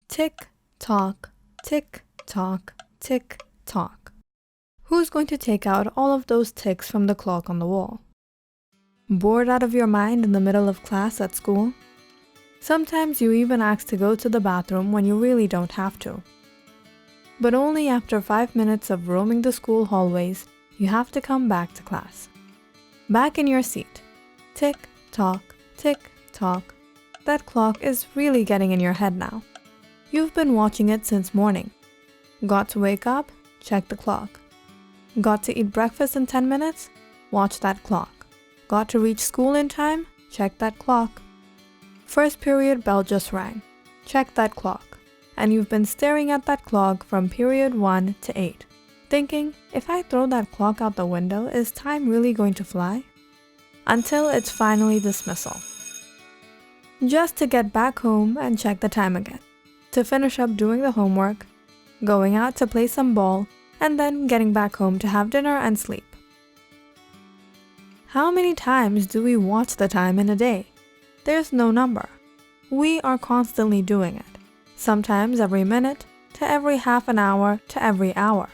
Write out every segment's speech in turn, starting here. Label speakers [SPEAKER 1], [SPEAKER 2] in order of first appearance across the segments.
[SPEAKER 1] Tick, tock, tick, tock, tick, tock. Who's going to take out all of those ticks from the clock on the wall? Bored out of your mind in the middle of class at school? Sometimes you even ask to go to the bathroom when you really don't have to. But only after 5 minutes of roaming the school hallways, you have to come back to class. Back in your seat. Tick, tock, tick, tock. That clock is really getting in your head now. You've been watching it since morning. Got to wake up? Check the clock. Got to eat breakfast in 10 minutes? Watch that clock. Got to reach school in time? Check that clock. First period bell just rang. Check that clock. And you've been staring at that clock from period 1 to 8, thinking, if I throw that clock out the window, is time really going to fly? Until it's finally dismissal. Just to get back home and check the time again. To finish up doing the homework, going out to play some ball, and then getting back home to have dinner and sleep. How many times do we watch the time in a day? There's no number. We are constantly doing it. Sometimes every minute, to every half an hour, to every hour.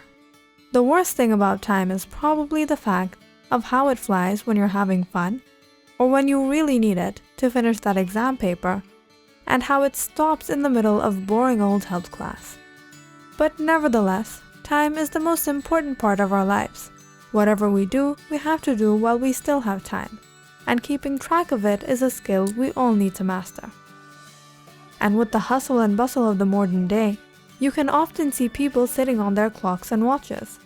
[SPEAKER 1] The worst thing about time is probably the fact of how it flies when you're having fun, or when you really need it to finish that exam paper, and how it stops in the middle of boring old health class. But nevertheless, time is the most important part of our lives. Whatever we do, we have to do while we still have time, and keeping track of it is a skill we all need to master. And with the hustle and bustle of the modern day, you can often see people sitting on their clocks and watches.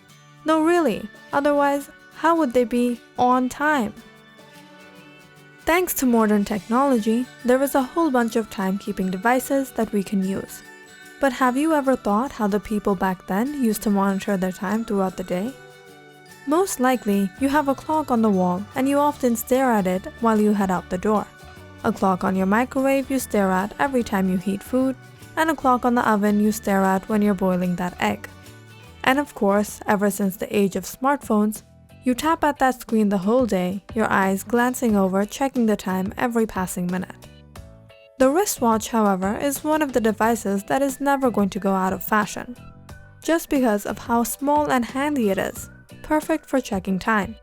[SPEAKER 1] No, really, otherwise, how would they be on time? Thanks to modern technology, there is a whole bunch of timekeeping devices that we can use. But have you ever thought how the people back then used to monitor their time throughout the day? Most likely, you have a clock on the wall and you often stare at it while you head out the door. A clock on your microwave you stare at every time you heat food, and a clock on the oven you stare at when you're boiling that egg. And of course, ever since the age of smartphones, you tap at that screen the whole day, your eyes glancing over, checking the time every passing minute. The wristwatch, however, is one of the devices that is never going to go out of fashion, just because of how small and handy it is, perfect for checking time.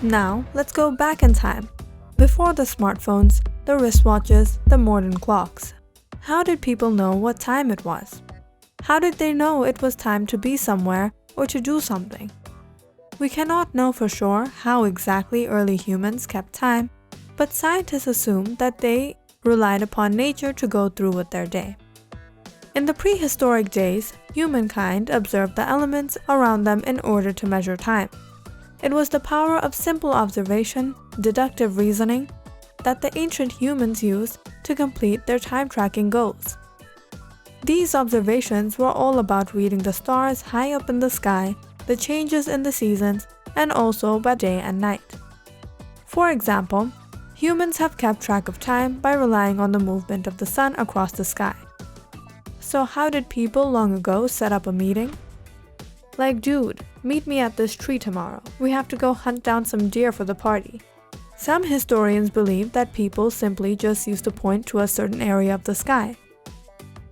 [SPEAKER 1] Now, let's go back in time. Before the smartphones, the wristwatches, the modern clocks. How did people know what time it was? How did they know it was time to be somewhere or to do something? We cannot know for sure how exactly early humans kept time, but scientists assume that they relied upon nature to go through with their day. In the prehistoric days, humankind observed the elements around them in order to measure time. It was the power of simple observation, deductive reasoning, that the ancient humans used to complete their time-tracking goals. These observations were all about reading the stars high up in the sky, the changes in the seasons, and also by day and night. For example, humans have kept track of time by relying on the movement of the sun across the sky. So how did people long ago set up a meeting? Like, dude, meet me at this tree tomorrow. We have to go hunt down some deer for the party. Some historians believe that people simply just used to point to a certain area of the sky.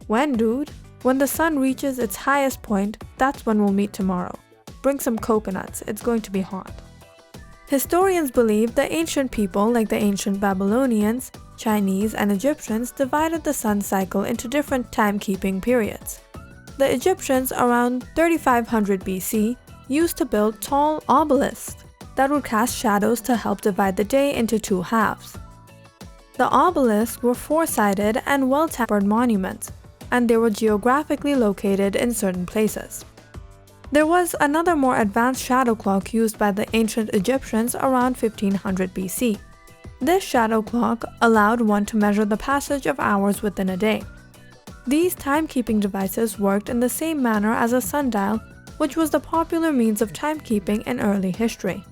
[SPEAKER 1] When, dude? When the sun reaches its highest point, that's when we'll meet tomorrow. Bring some coconuts, it's going to be hot. Historians believe the ancient people, like the ancient Babylonians, Chinese, and Egyptians, divided the sun cycle into different timekeeping periods. The Egyptians around 3500 BC used to build tall obelisks that would cast shadows to help divide the day into two halves. The obelisks were four-sided and well-tempered monuments, and they were geographically located in certain places. There was another more advanced shadow clock used by the ancient Egyptians around 1500 BC. This shadow clock allowed one to measure the passage of hours within a day. These timekeeping devices worked in the same manner as a sundial, which was the popular means of timekeeping in early history.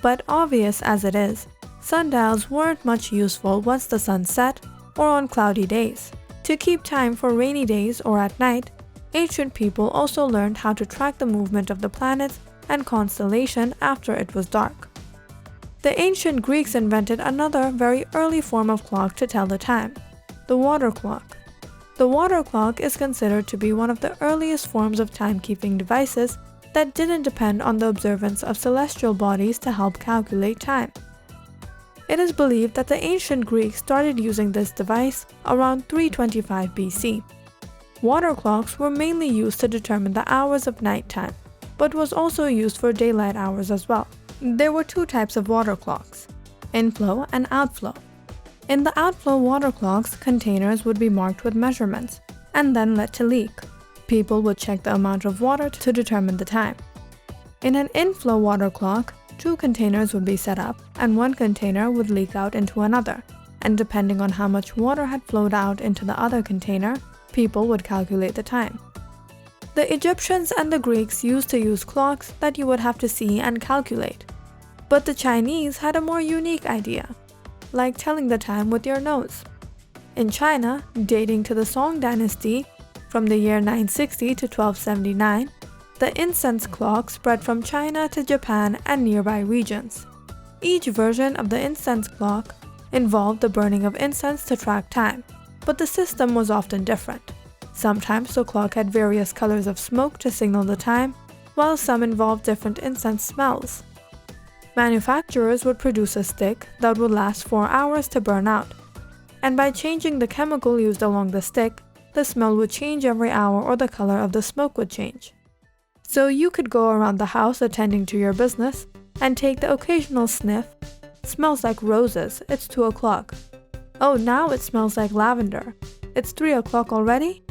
[SPEAKER 1] But obvious as it is, sundials weren't much useful once the sun set or on cloudy days. To keep time for rainy days or at night, ancient people also learned how to track the movement of the planets and constellation after it was dark. The ancient Greeks invented another very early form of clock to tell the time, the water clock. The water clock is considered to be one of the earliest forms of timekeeping devices that didn't depend on the observance of celestial bodies to help calculate time. It is believed that the ancient Greeks started using this device around 325 BC. Water clocks were mainly used to determine the hours of nighttime, but was also used for daylight hours as well. There were two types of water clocks, inflow and outflow. In the outflow water clocks, containers would be marked with measurements and then let to leak. People would check the amount of water to determine the time. In an inflow water clock, two containers would be set up and one container would leak out into another, and depending on how much water had flowed out into the other container, people would calculate the time. The Egyptians and the Greeks used to use clocks that you would have to see and calculate. But the Chinese had a more unique idea, like telling the time with your nose. In China, dating to the Song dynasty, from the year 960 to 1279, the incense clock spread from China to Japan and nearby regions. Each version of the incense clock involved the burning of incense to track time, but the system was often different. Sometimes the clock had various colors of smoke to signal the time, while some involved different incense smells. Manufacturers would produce a stick that would last 4 hours to burn out, and by changing the chemical used along the stick, the smell would change every hour or the color of the smoke would change. So you could go around the house attending to your business and take the occasional sniff. Smells like roses, it's 2 o'clock. Oh, now it smells like lavender. It's 3 o'clock already?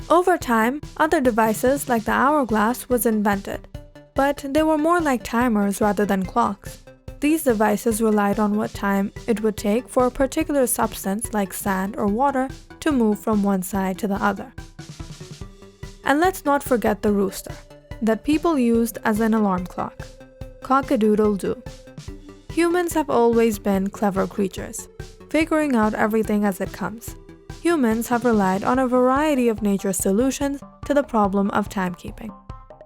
[SPEAKER 1] Over time, other devices like the hourglass was invented, but they were more like timers rather than clocks. These devices relied on what time it would take for a particular substance like sand or water to move from one side to the other. And let's not forget the rooster, that people used as an alarm clock. Cock-a-doodle-doo. Humans have always been clever creatures, figuring out everything as it comes. Humans have relied on a variety of nature's solutions to the problem of timekeeping.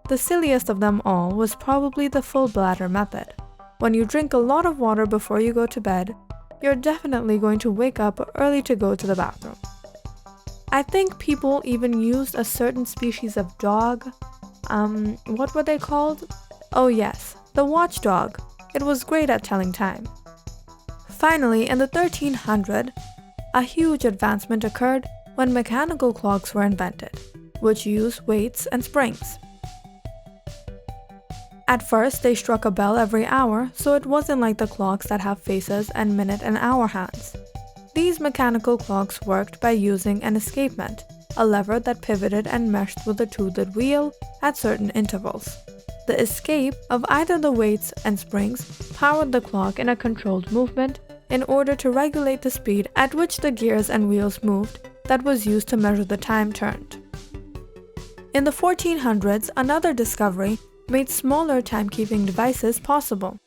[SPEAKER 1] The silliest of them all was probably the full bladder method. When you drink a lot of water before you go to bed, you're definitely going to wake up early to go to the bathroom. I think people even used a certain species of dog. What were they called? Oh yes, the watchdog. It was great at telling time. Finally, in the 1300s, a huge advancement occurred when mechanical clocks were invented, which used weights and springs. At first, they struck a bell every hour, so it wasn't like the clocks that have faces and minute and hour hands. These mechanical clocks worked by using an escapement, a lever that pivoted and meshed with a toothed wheel at certain intervals. The escape of either the weights and springs powered the clock in a controlled movement in order to regulate the speed at which the gears and wheels moved that was used to measure the time turned. In the 1400s, another discovery made smaller timekeeping devices possible.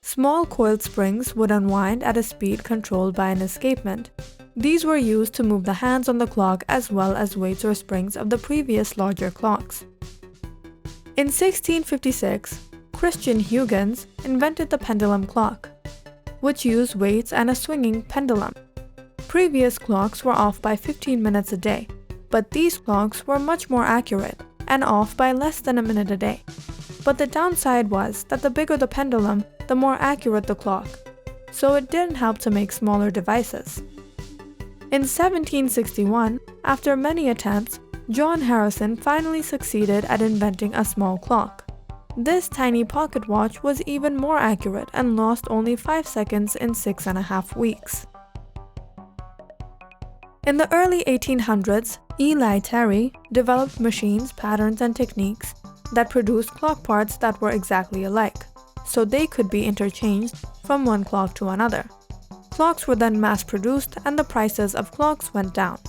[SPEAKER 1] Small coiled springs would unwind at a speed controlled by an escapement. These were used to move the hands on the clock as well as weights or springs of the previous larger clocks. In 1656, Christian Huygens invented the pendulum clock, which used weights and a swinging pendulum. Previous clocks were off by 15 minutes a day, but these clocks were much more accurate and off by less than a minute a day. But the downside was that the bigger the pendulum, the more accurate the clock, so it didn't help to make smaller devices. In 1761, after many attempts, John Harrison finally succeeded at inventing a small clock. This tiny pocket watch was even more accurate and lost only 5 seconds in 6.5 weeks. In the early 1800s, Eli Terry developed machines, patterns, and techniques that produced clock parts that were exactly alike, so they could be interchanged from one clock to another. Clocks were then mass-produced and the prices of clocks went down.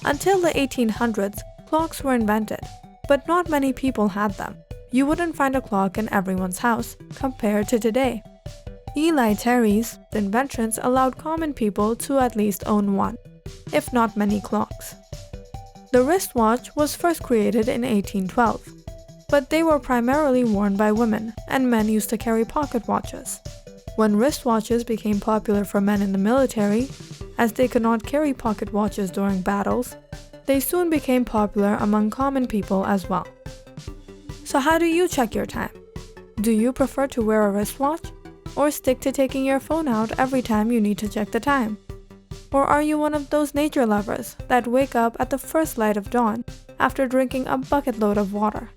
[SPEAKER 1] Until the 1800s, clocks were invented, but not many people had them. You wouldn't find a clock in everyone's house compared to today. Eli Terry's inventions allowed common people to at least own one, if not many clocks. The wristwatch was first created in 1812, but they were primarily worn by women, and men used to carry pocket watches. When wristwatches became popular for men in the military, As they could not carry pocket watches during battles, they soon became popular among common people as well. So how do you check your time? Do you prefer to wear a wristwatch, or stick to taking your phone out every time you need to check the time? Or are you one of those nature lovers that wake up at the first light of dawn after drinking a bucket load of water?